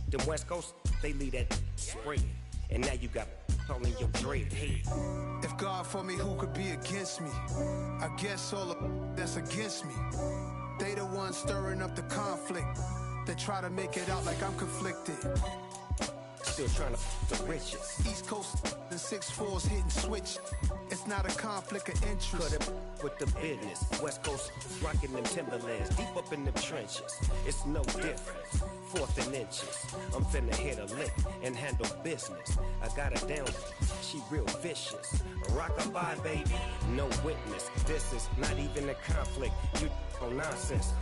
Them West Coast, they lead that spring. And now you got all in your dread head. If God for me, who could be against me? I guess all the that's against me. They the ones stirring up the conflict. They try to make it out like I'm conflicted. Still trying to the riches. East Coast, the 6'4s hitting switch. It's not a conflict of interest. Cut it with the business. West Coast rocking them Timberlands, deep up in the trenches. It's no different. 4th and inches. I'm finna hit a lick and handle business. I got her down. She real vicious. Rockabye, baby. No witness. This is not even a conflict. You on nonsense.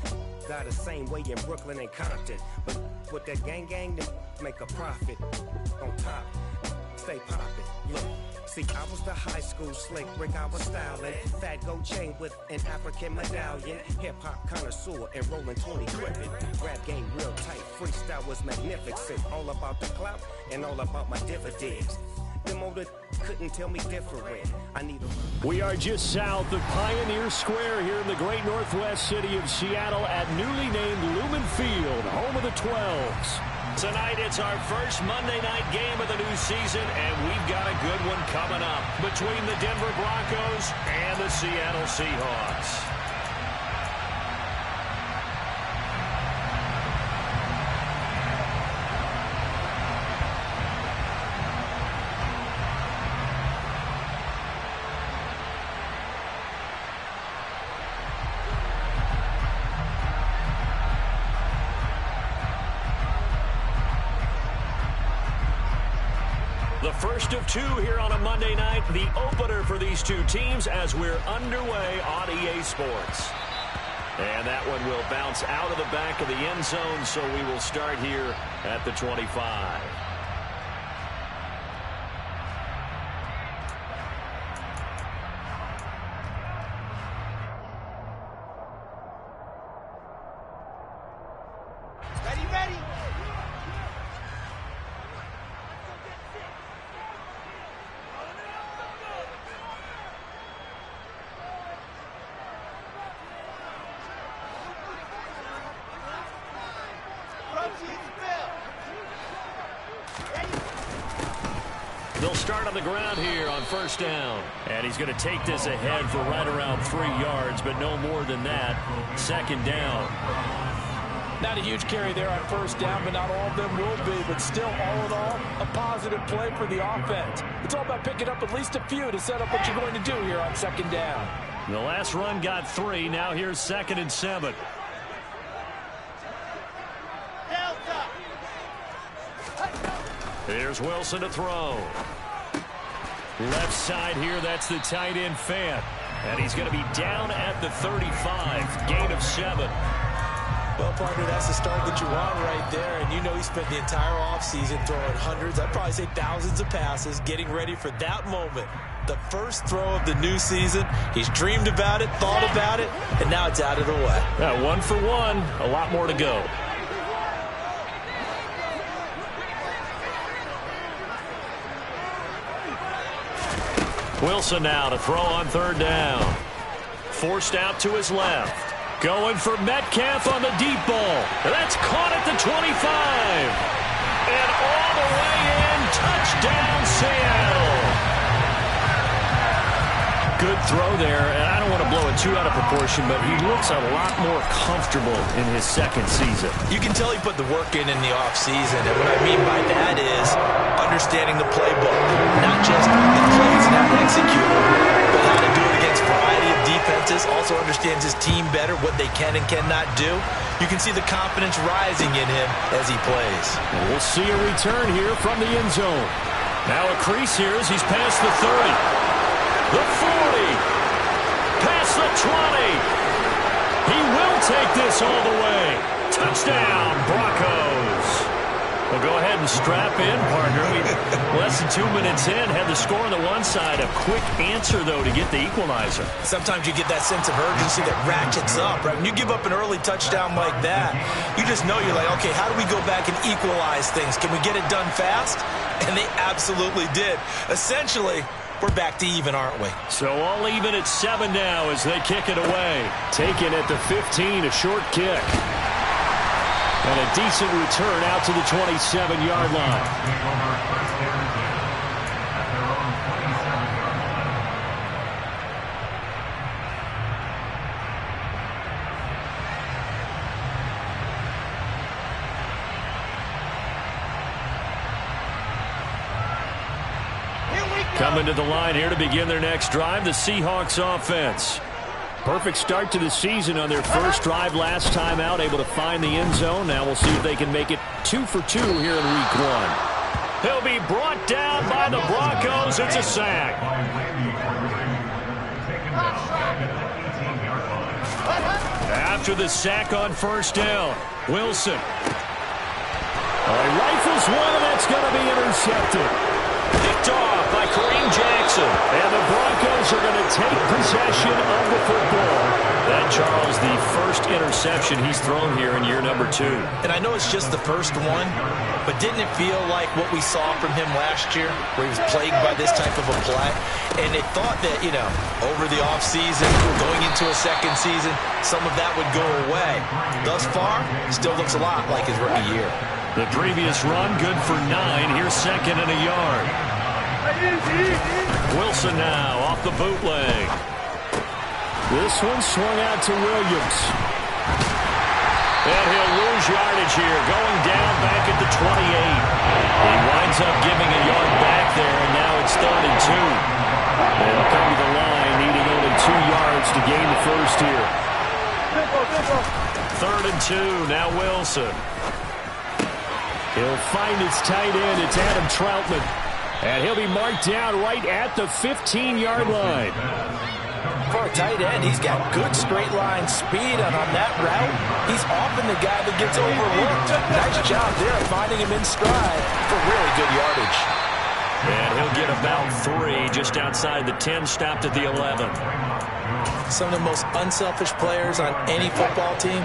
Got the same way in Brooklyn and Compton. But with that gang, they make a profit. On top, stay poppin'. Look, see, I was the high school slick Rick, I was styling. Fat gold chain with an African medallion. Hip-hop connoisseur and rolling 20 gripping. Rap game real tight, freestyle was magnificent. All about the clout and all about my dividends. Them older couldn't tell me different. I need a... We are just south of Pioneer Square here in the great northwest city of Seattle at newly named Lumen Field, home of the 12s. Tonight, it's our first Monday night game of the new season, and we've got a good one coming up between the Denver Broncos and the Seattle Seahawks. The first of two here on a Monday night, the opener for these two teams as we're underway on EA Sports. And that one will bounce out of the back of the end zone, so we will start here at the 25. They'll start on the ground here on first down. And he's going to take this ahead for right around 3 yards, but no more than that. Second down. Not a huge carry there on first down, but not all of them will be. But still, all in all, a positive play for the offense. It's all about picking up at least a few to set up what you're going to do here on second down. The last run got 3. Now here's 2nd and 7. Here's Wilson to throw. Left side here, that's the tight end Fant. And he's going to be down at the 35. Gain of 7. Well, partner, that's the start that you want right there. And you know he spent the entire offseason throwing hundreds, I'd probably say thousands of passes, getting ready for that moment. The first throw of the new season. He's dreamed about it, thought about it, and now it's out of the way. Yeah, 1 for 1. A lot more to go. Wilson now to throw on third down. Forced out to his left. Going for Metcalf on the deep ball. That's caught at the 25. And all the way in. Touchdown, Seattle. Good throw there. And I don't want to blow it too out of proportion, but he looks a lot more comfortable in his second season. You can tell he put the work in the offseason. And what I mean by that is understanding the playbook. Not just the plays and how to execute them, but how to do it against a variety of defenses. Also understands his team better, what they can and cannot do. You can see the confidence rising in him as he plays. And we'll see a return here from the end zone. Now a crease here as he's past the 30. The 40. Past the 20. He will take this all the way. Touchdown, Broncos. Well, go ahead and strap in, partner. Less than 2 minutes in, had the score on the one side. A quick answer, though, to get the equalizer. Sometimes you get that sense of urgency that ratchets up, right? When you give up an early touchdown like that, you just know you're like, okay, how do we go back and equalize things? Can we get it done fast? And they absolutely did. Essentially, we're back to even, aren't we? So all even at 7 now as they kick it away. Taken at the 15, a short kick. And a decent return out to the 27-yard line. Coming to the line here to begin their next drive, the Seahawks offense. Perfect start to the season on their first drive last time out, able to find the end zone. Now we'll see if they can make it 2 for 2 here in week 1. He'll be brought down by the Broncos. It's a sack. After the sack on first down, Wilson. He rifles one, and that's going to be intercepted. Picked off by Kareem Jackson. And the Broncos are going to take possession of the football. That, Charles, the first interception he's thrown here in year number 2. And I know it's just the first one, but didn't it feel like what we saw from him last year, where he was plagued by this type of a play? And they thought that, over the offseason, going into a second season, some of that would go away. Thus far, still looks a lot like his rookie year. The previous run, good for 9. Here's second and a yard. Wilson now off the bootleg. This one swung out to Williams. And he'll lose yardage here, going down back at the 28. He winds up giving a yard back there, and now it's 3rd and 2. They'll come to the line, needing only 2 yards to gain the first here. 3rd and 2, now Wilson. He'll find his tight end. It's Adam Troutman. And he'll be marked down right at the 15-yard line. For a tight end, he's got good straight line speed, and on that route, he's often the guy that gets overlooked. Nice job there finding him in stride for really good yardage. And he'll get about 3 just outside the 10, stopped at the 11. Some of the most unselfish players on any football team,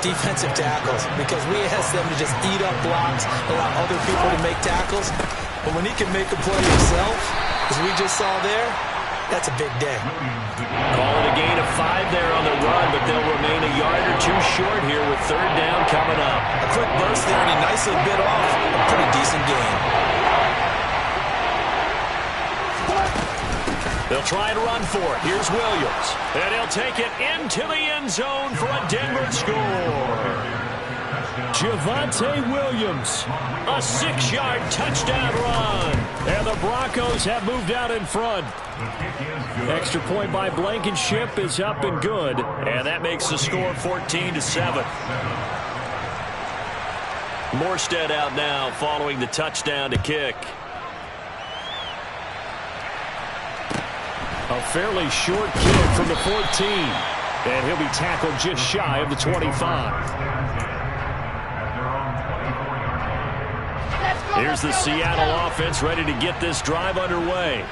defensive tackles, because we ask them to just eat up blocks, allow other people to make tackles. But when he can make a play himself, as we just saw there, that's a big day. Call it a gain of 5 there on the run, but they'll remain a yard or 2 short here with 3rd down coming up. A quick burst there, and he nicely bit off a pretty decent gain. They'll try and run for it. Here's Williams. And he'll take it into the end zone for a Denver score. Javonte Williams, a 6-yard touchdown run. And the Broncos have moved out in front. Extra point by Blankenship is up and good. And that makes the score 14-7. Morstead out now following the touchdown to kick. A fairly short kick from the 14. And he'll be tackled just shy of the 25. Here's the Seattle offense ready to get this drive underway.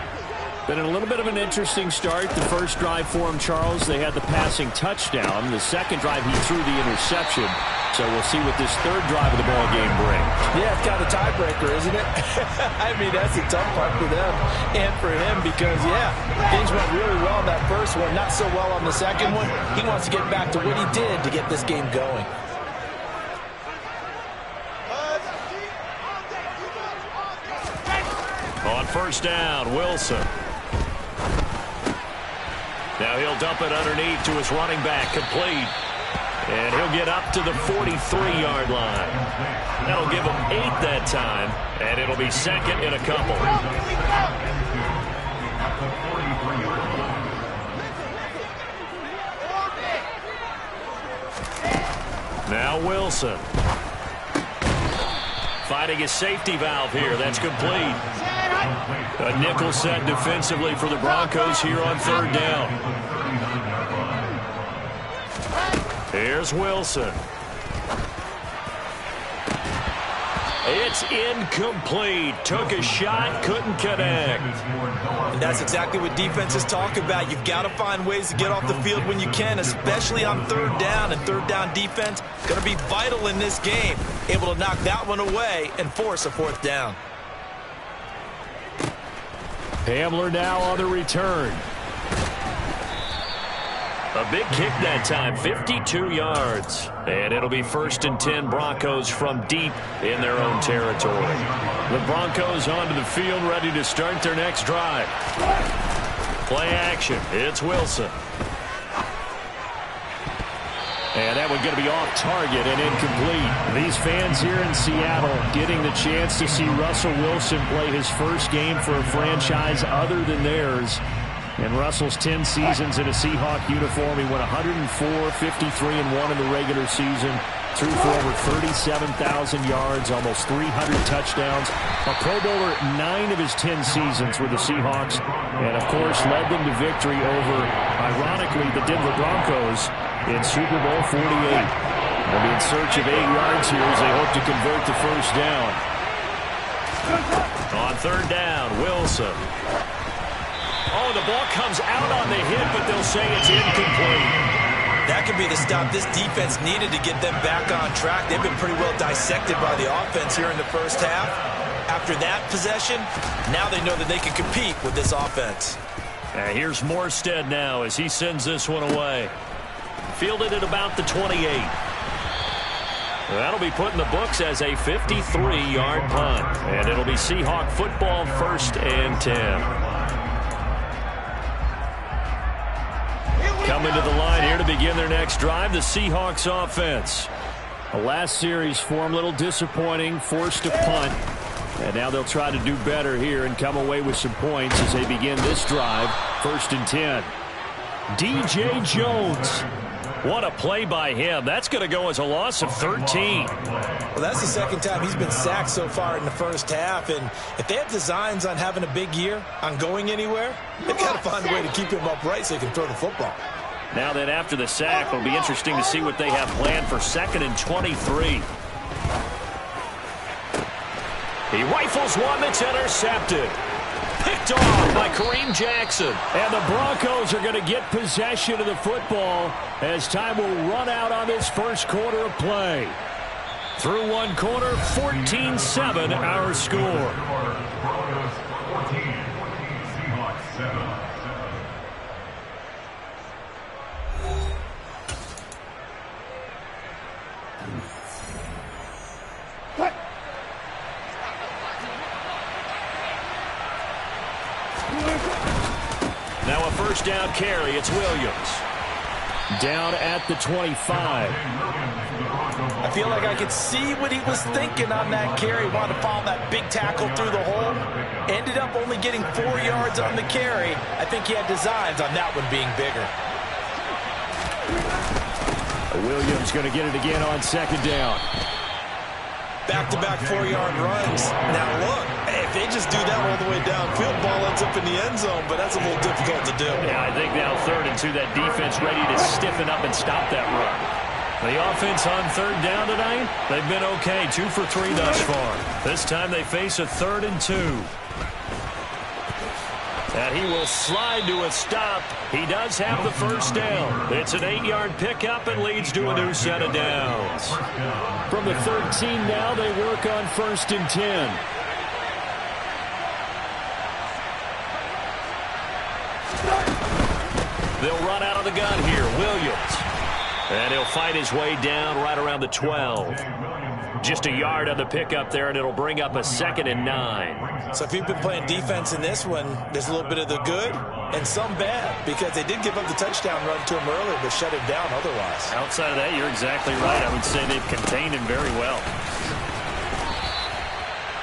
Been a little bit of an interesting start. The first drive for him, Charles, they had the passing touchdown. The second drive, he threw the interception. So we'll see what this third drive of the ball game brings. Yeah, it's kind of a tiebreaker, isn't it? I mean, that's the tough part for them and for him because, things went really well in that first one, not so well on the second one. He wants to get back to what he did to get this game going. On first down, Wilson. Now he'll dump it underneath to his running back, complete. And he'll get up to the 43-yard line. That'll give him 8 that time, and it'll be second in a couple. Now Wilson. Finding a safety valve here. That's complete. A nickel set defensively for the Broncos here on third down. Here's Wilson. It's incomplete. Took a shot, couldn't connect. And that's exactly what defenses talk about. You've got to find ways to get off the field when you can, especially on third down. And third down defense going to be vital in this game. Able to knock that one away and force a fourth down. Hamler now on the return. A big kick that time, 52 yards. And it'll be 1st and 10 Broncos from deep in their own territory. The Broncos onto the field, ready to start their next drive. Play action. It's Wilson. And that one going to be off target and incomplete. These fans here in Seattle getting the chance to see Russell Wilson play his first game for a franchise other than theirs. In Russell's 10 seasons in a Seahawk uniform, he went 104, 53-1 in the regular season, threw for over 37,000 yards, almost 300 touchdowns. A Pro Bowler 9 of his 10 seasons with the Seahawks, and of course led them to victory over, ironically, the Denver Broncos in Super Bowl 48. They'll be in search of 8 yards here as they hope to convert the first down. On 3rd down, Wilson. Oh, the ball comes out on the hit, but they'll say it's incomplete. That could be the stop this defense needed to get them back on track. They've been pretty well dissected by the offense here in the first half. After that possession, now they know that they can compete with this offense. Here's Morstead now as he sends this one away. Fielded at about the 28. That'll be put in the books as a 53-yard punt. And it'll be Seahawk football, 1st and 10. Coming to the line here to begin their next drive, the Seahawks offense. The last series for them, a little disappointing, forced a punt. And now they'll try to do better here and come away with some points as they begin this drive, 1st and 10. DJ Jones. What a play by him. That's going to go as a loss of 13. Well, that's the second time he's been sacked so far in the first half. And if they have designs on having a big year, on going anywhere, they've got to find a way to keep him upright so he can throw the football. Now that after the sack, it'll be interesting to see what they have planned for 2nd and 23. He rifles one that's intercepted. Picked off by Kareem Jackson. And the Broncos are going to get possession of the football as time will run out on this first quarter of play. Through one quarter, 14-7 our score. Now a first down carry. It's Williams. Down at the 25. I feel like I could see what he was thinking on that carry. Wanted to follow that big tackle through the hole. Ended up only getting 4 yards on the carry. I think he had designs on that one being bigger. Williams going to get it again on 2nd down. Back-to-back 4-yard runs. Now look, if they just do that all the way downfield, ball ends up in the end zone, but that's a little difficult to do. Yeah, I think now 3rd and 2, that defense ready to stiffen up and stop that run. The offense on 3rd down tonight, they've been okay, 2 for 3 thus far. This time they face a 3rd and 2. And he will slide to a stop. He does have the first down. It's an 8-yard pickup and leads to a new set of downs. From the 13 now, they work on 1st and 10. They'll run out of the gun here. Williams. And he'll fight his way down right around the 12. Just a yard on the pickup there, and it'll bring up a 2nd and 9. So if you've been playing defense in this one, there's a little bit of the good and some bad, because they did give up the touchdown run to him earlier, but shut him down otherwise. Outside of that, you're exactly right. I would say they've contained him very well.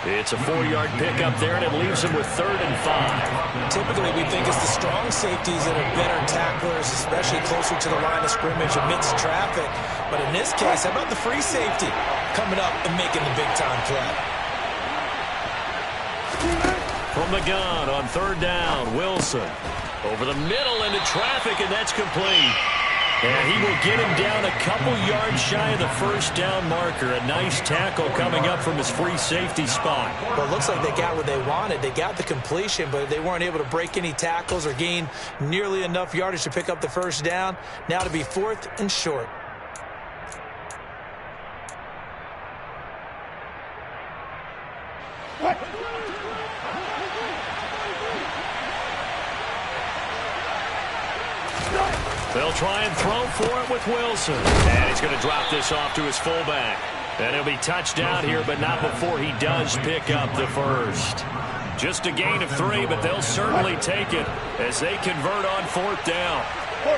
It's a 4-yard pickup there, and it leaves him with 3rd and 5. Typically, we think it's the strong safeties that are better tacklers, especially closer to the line of scrimmage amidst traffic. But in this case, how about the free safety coming up and making the big-time play? From the gun on 3rd down, Wilson. Over the middle into traffic, and that's complete. And he will get him down a couple yards shy of the first down marker. A nice tackle coming up from his free safety spot. Well, it looks like they got what they wanted. They got the completion, but they weren't able to break any tackles or gain nearly enough yardage to pick up the first down. Now to be 4th and short. They'll try and throw for it with Wilson. And he's going to drop this off to his fullback. And he'll be touchdown here, but not before he does pick up the first. Just a gain of 3, but they'll certainly take it as they convert on 4th down. 14,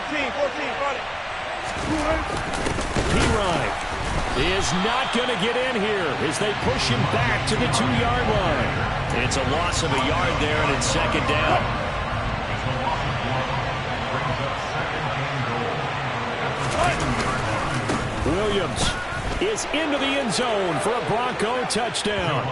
run it. P-Ryan is not going to get in here as they push him back to the 2-yard line. It's a loss of a yard there, and it's 2nd down. Williams is into the end zone for a Bronco touchdown.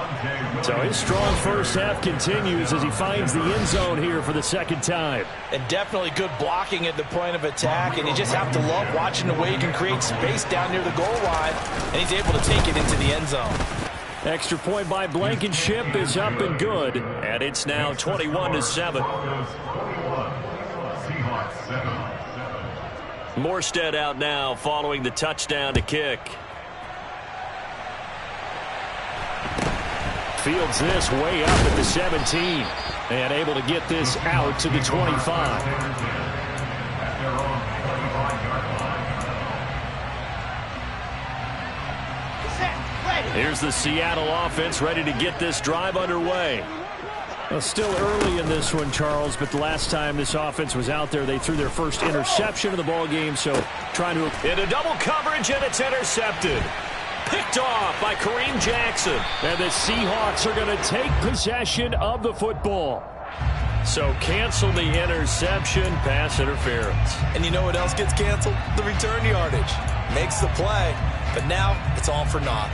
So his strong first half continues as he finds the end zone here for the 2nd time. And definitely good blocking at the point of attack, and you just have to love watching the way he can create space down near the goal line, and he's able to take it into the end zone. Extra point by Blankenship is up and good, and it's now 21-7. Morstead out now following the touchdown to kick. Fields this way up at the 17 and able to get this out to the 25. Here's the Seattle offense ready to get this drive underway. Well, still early in this one, Charles, but the last time this offense was out there, they threw their first interception of the ball game, so trying to... Into double coverage, and it's intercepted. Picked off by Kareem Jackson. And the Seahawks are going to take possession of the football. So cancel the interception, pass interference. And you know what else gets canceled? The return yardage. Makes the play, but now it's all for naught.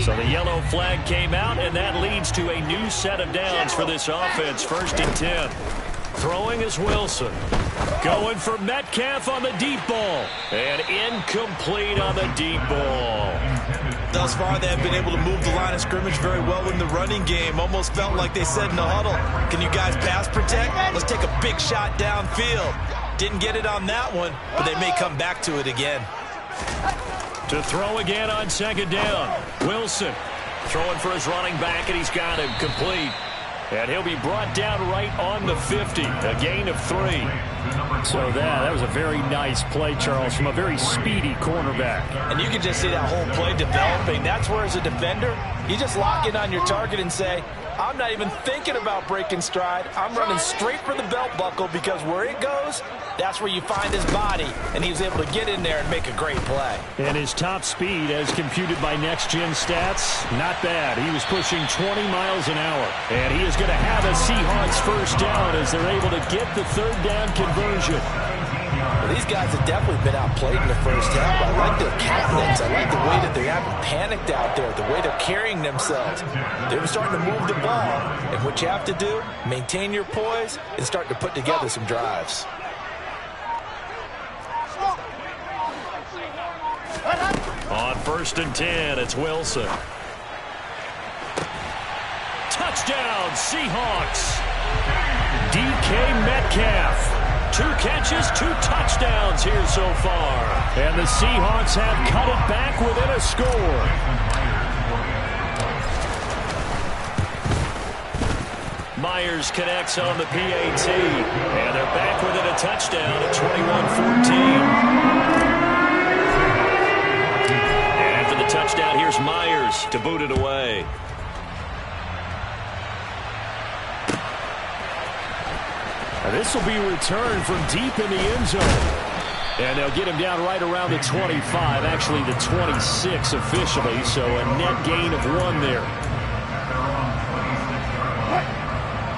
So the yellow flag came out, and that leads to a new set of downs for this offense. 1st and 10. Throwing is Wilson. Going for Metcalf on the deep ball. And incomplete on the deep ball. Thus far, they have been able to move the line of scrimmage very well in the running game. Almost felt like they said in the huddle, can you guys pass protect? Let's take a big shot downfield. Didn't get it on that one, but they may come back to it again. To throw again on 2nd down. Wilson throwing for his running back, and he's got him complete. And he'll be brought down right on the 50. A gain of 3. So that was a very nice play, Charles, from a very speedy cornerback. And you can just see that whole play developing. That's where, as a defender, you just lock in on your target and say, I'm not even thinking about breaking stride. I'm running straight for the belt buckle, because where it goes, that's where you find his body. And he was able to get in there and make a great play. And his top speed, as computed by Next Gen Stats, not bad. He was pushing 20 miles an hour. And he is going to have a Seahawks first down as they're able to get the 3rd down conversion. Well, these guys have definitely been outplayed in the first half. I like their confidence. I like the way that they haven't panicked out there, the way they're carrying themselves. They're starting to move the ball, and what you have to do, maintain your poise and start to put together some drives. On 1st and 10, it's Wilson. Touchdown, Seahawks. DK Metcalf. 2 catches, 2 touchdowns here so far. And the Seahawks have cut it back within a score. Myers connects on the PAT. And they're back within a touchdown at 21-14. And after the touchdown, here's Myers to boot it away. This will be returned from deep in the end zone. And they'll get him down right around the 25, actually the 26 officially, so a net gain of 1 there.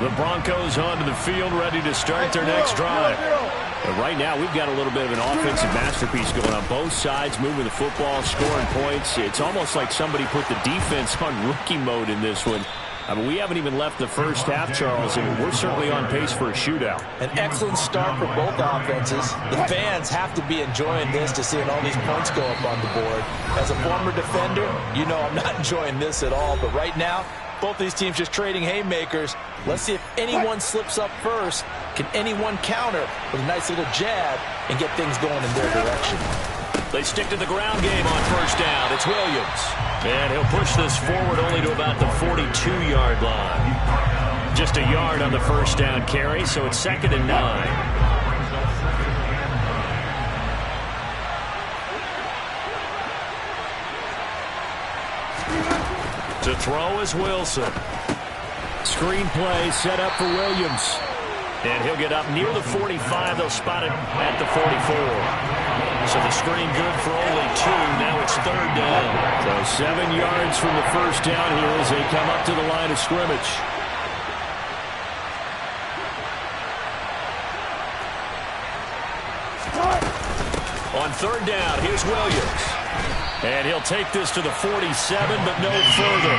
The Broncos onto the field, ready to start their next drive. And right now, we've got a little bit of an offensive masterpiece going on both sides, moving the football, scoring points. It's almost like somebody put the defense on rookie mode in this one. I mean, we haven't even left the first half, Charles, and we're certainly on pace for a shootout. An excellent start for both offenses. The fans have to be enjoying this to seeing all these points go up on the board. As a former defender, you know I'm not enjoying this at all, but right now, both these teams just trading haymakers. Let's see if anyone slips up first. Can anyone counter with a nice little jab and get things going in their direction? They stick to the ground game on 1st down. It's Williams. And he'll push this forward only to about the 42-yard line. Just a yard on the first down carry, so it's 2nd and 9. To throw is Wilson. Screen play set up for Williams. And he'll get up near the 45. They'll spot it at the 44. So the screen good for only 2. Now it's 3rd down. So 7 yards from the first down here as they come up to the line of scrimmage. On 3rd down, here's Williams. And he'll take this to the 47, but no further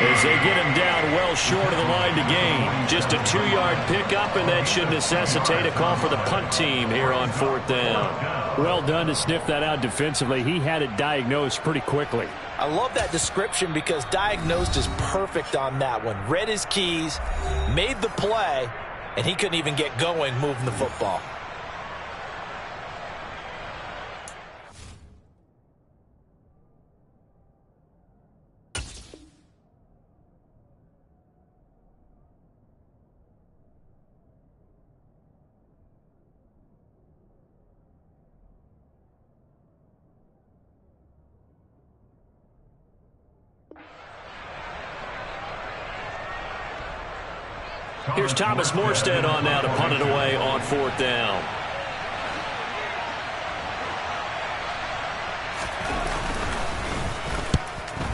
as they get him down well short of the line to gain. Just a 2-yard pickup, and that should necessitate a call for the punt team here on 4th down. Well done to sniff that out defensively. He had it diagnosed pretty quickly. I love that description because diagnosed is perfect on that one. Read his keys, made the play, and he couldn't even get going moving the football. Here's Thomas Morstead on now to punt it away on 4th down.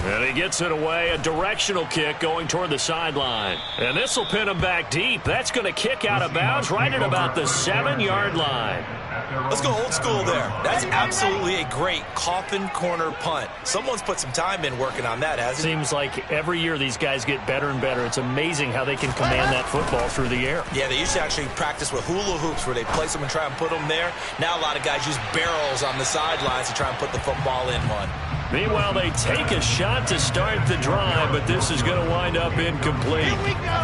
And he gets it away, a directional kick going toward the sideline. And this will pin him back deep. That's going to kick out of bounds right at about the 7-yard line. Let's go old school there. That's absolutely a great coffin corner punt. Someone's put some time in working on that, hasn't he? Seems like every year these guys get better and better. It's amazing how they can command that football through the air. Yeah, they used to actually practice with hula hoops where they place them and try and put them there. Now a lot of guys use barrels on the sidelines to try and put the football in one. Meanwhile, they take a shot to start the drive, but this is going to wind up incomplete.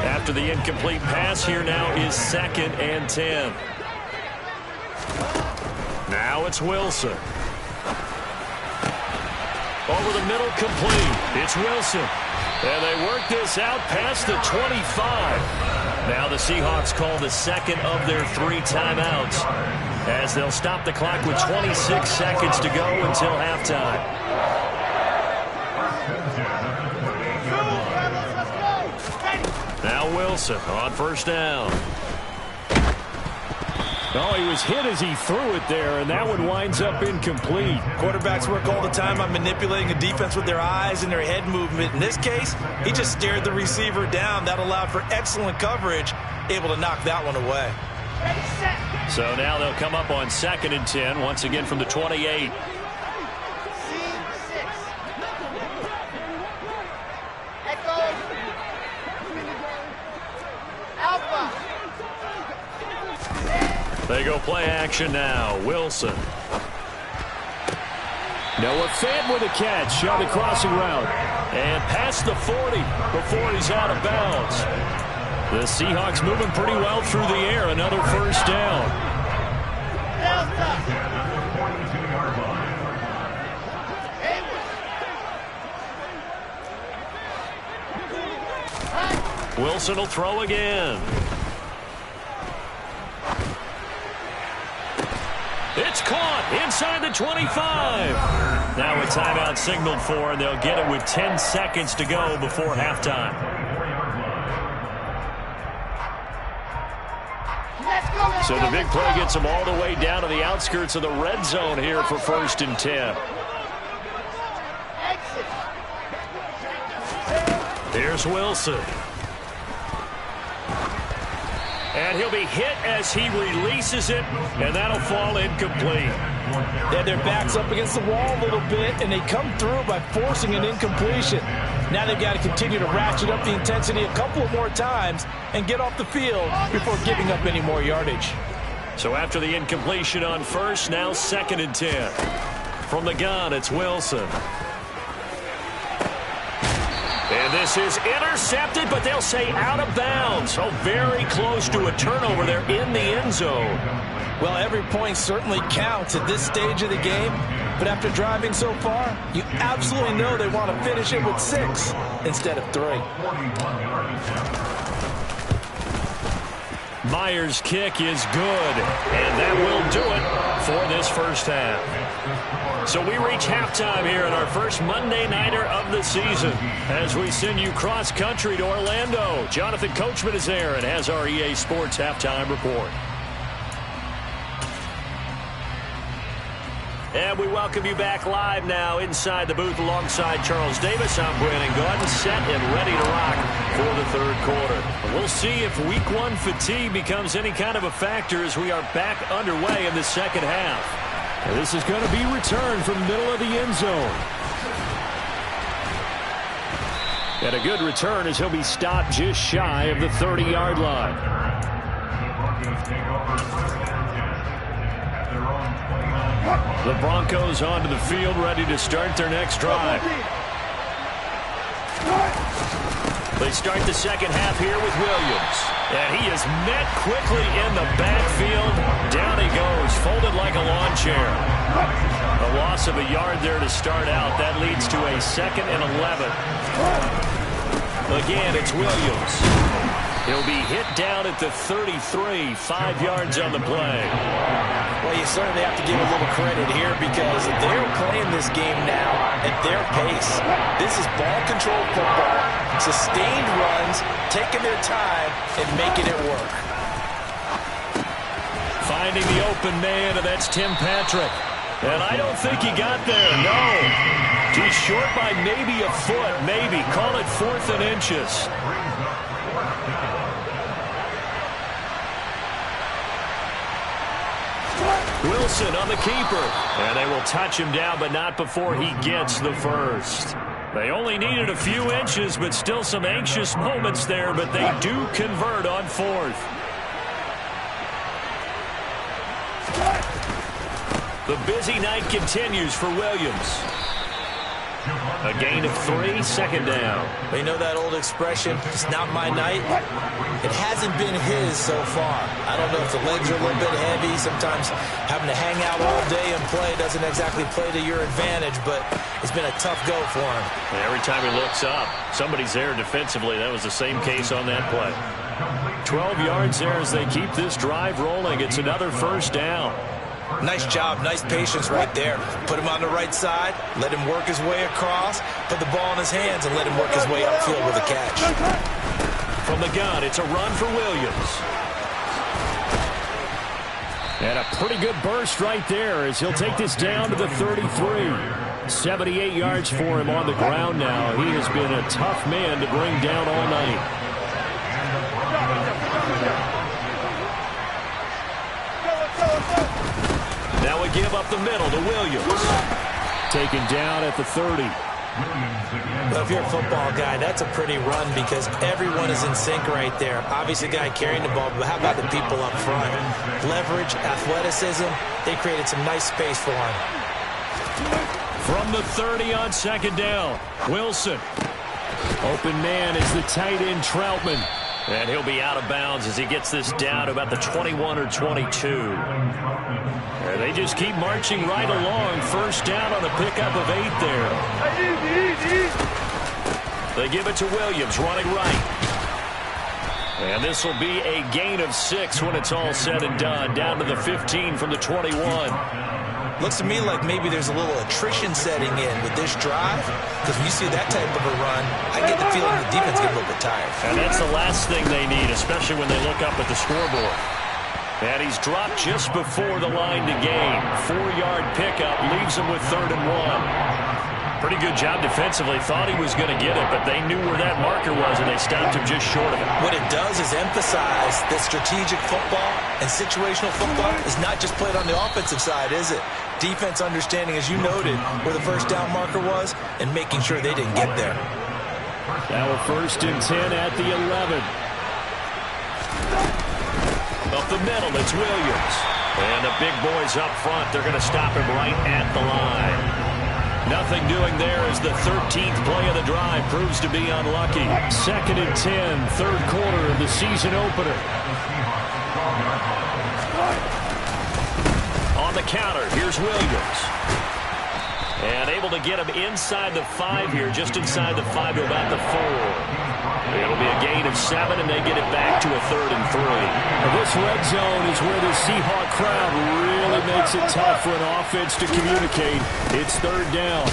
After the incomplete pass, here now is 2nd and 10. Now it's Wilson. Over the middle, complete. It's Wilson. And they work this out past the 25. Now the Seahawks call the 2nd of their 3 timeouts as they'll stop the clock with 26 seconds to go until halftime. Now Wilson on 1st down. Oh, he was hit as he threw it there, and that one winds up incomplete. Quarterbacks work all the time on manipulating a defense with their eyes and their head movement. In this case, he just stared the receiver down. That allowed for excellent coverage, able to knock that one away. So now they'll come up on 2nd and 10, once again from the 28. They go play action now. Wilson. Noah Fant with a catch on the crossing route. And past the 40 before he's out of bounds. The Seahawks moving pretty well through the air. Another 1st down. Wilson will throw again. It's caught inside the 25. Now a timeout signaled for, and they'll get it with 10 seconds to go before halftime. So the big play gets them all the way down to the outskirts of the red zone here for 1st and 10. Here's Wilson. And he'll be hit as he releases it, and that'll fall incomplete. They had their backs up against the wall a little bit, and they come through by forcing an incompletion. Now they've got to continue to ratchet up the intensity a couple of more times and get off the field before giving up any more yardage. So after the incompletion on 1st, now 2nd and 10. From the gun, it's Wilson. And this is intercepted, but they'll say out of bounds. So very close to a turnover there in the end zone. Well, every point certainly counts at this stage of the game. But after driving so far, you absolutely know they want to finish it with 6 instead of 3. Meyer's kick is good, and that will do it for this first half. So we reach halftime here in our first Monday Nighter of the season as we send you cross-country to Orlando. Jonathan Coachman is there and has our EA Sports halftime report. And we welcome you back live now inside the booth alongside Charles Davis. I'm Brandon Gordon, set and ready to rock for the third quarter. We'll see if week one fatigue becomes any kind of a factor as we are back underway in the second half. And this is going to be returned from the middle of the end zone. And a good return as he'll be stopped just shy of the 30-yard line. The Broncos onto the field, ready to start their next drive. They start the second half here with Williams. And he is met quickly in the backfield. Down he goes, folded like a lawn chair. A loss of a yard there to start out. That leads to a 2nd and 11. Again, it's Williams. He'll be hit down at the 33, 5 yards on the play. Well, you certainly have to give a little credit here because they're playing this game now at their pace. This is ball control football, sustained runs, taking their time and making it work. Finding the open man, and that's Tim Patrick. And I don't think he got there, no. He's short by maybe a foot, maybe. Call it 4th and inches. Wilson on the keeper. And they will touch him down, but not before he gets the first. They only needed a few inches, but still some anxious moments there, but they do convert on 4th. The busy night continues for Williams. A gain of 3, second down. You know that old expression, it's not my night? It hasn't been his so far. I don't know if the legs are a little bit heavy. Sometimes having to hang out all day and play doesn't exactly play to your advantage, but it's been a tough go for him. And every time he looks up, somebody's there defensively. That was the same case on that play. 12 yards there as they keep this drive rolling. It's another first down. Nice job, nice patience right there. Put him on the right side, let him work his way across, put the ball in his hands, and let him work his way upfield with a catch. From the gun, it's a run for Williams. And a pretty good burst right there as he'll take this down to the 33. 78 yards for him on the ground now. He has been a tough man to bring down all night. Now we give up the middle to Williams. Taken down at the 30. Well, if you're a football guy, that's a pretty run because everyone is in sync right there. Obviously, the guy carrying the ball, but how about the people up front? Leverage, athleticism, they created some nice space for him. From the 30 on second down, Wilson. Open man is the tight end Troutman. And he'll be out of bounds as he gets this down to about the 21 or 22. And they just keep marching right along. First down on a pickup of 8 there. They give it to Williams, running right. And this will be a gain of 6 when it's all said and done. Down to the 15 from the 21. Looks to me like maybe there's a little attrition setting in with this drive, because when you see that type of a run, I get the feeling the defense gets a little bit tired. And that's the last thing they need, especially when they look up at the scoreboard. And he's dropped just before the line to gain. 4-yard pickup leaves him with 3rd and 1. Pretty good job defensively. Thought he was going to get it, but they knew where that marker was, and they stopped him just short of it. What it does is emphasize that strategic football and situational football is not just played on the offensive side, is it? Defense understanding, as you noted, where the first down marker was and making sure they didn't get there. Now a 1st and 10 at the 11. Up the middle, it's Williams. And the big boys up front, they're going to stop him right at the line. Nothing doing there as the 13th play of the drive proves to be unlucky. 2nd and 10, third quarter of the season opener. On the counter, here's Williams. And able to get him inside the 5 here, just inside the 5 to about the 4. It'll be a gain of 7, and they get it back to a 3rd and 3. Now this red zone is where the Seahawk crowd really makes it tough for an offense to communicate. It's 3rd down.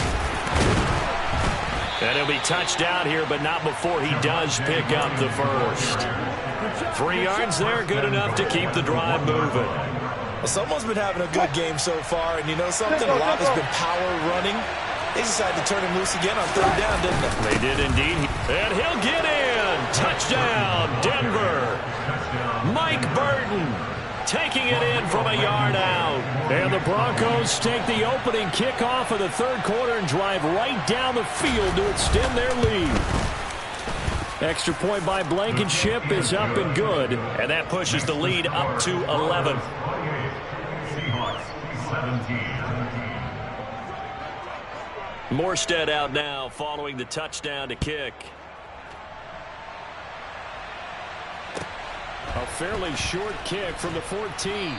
And he'll be touched down here, but not before he does pick up the first. 3 yards there, good enough to keep the drive moving. Well, someone's been having a good game so far, and you know something? A lot has been power running. They decided to turn him loose again on 3rd down, didn't they? They did indeed. And he'll get in. Touchdown, Denver. Mike Burton taking it in from a yard out. And the Broncos take the opening kickoff of the 3rd quarter and drive right down the field to extend their lead. Extra point by Blankenship is up and good. And that pushes the lead up to 11. Morstead out now following the touchdown to kick. A fairly short kick from the 14.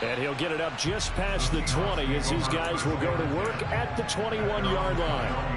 And he'll get it up just past the 20 as these guys will go to work at the 21-yard line.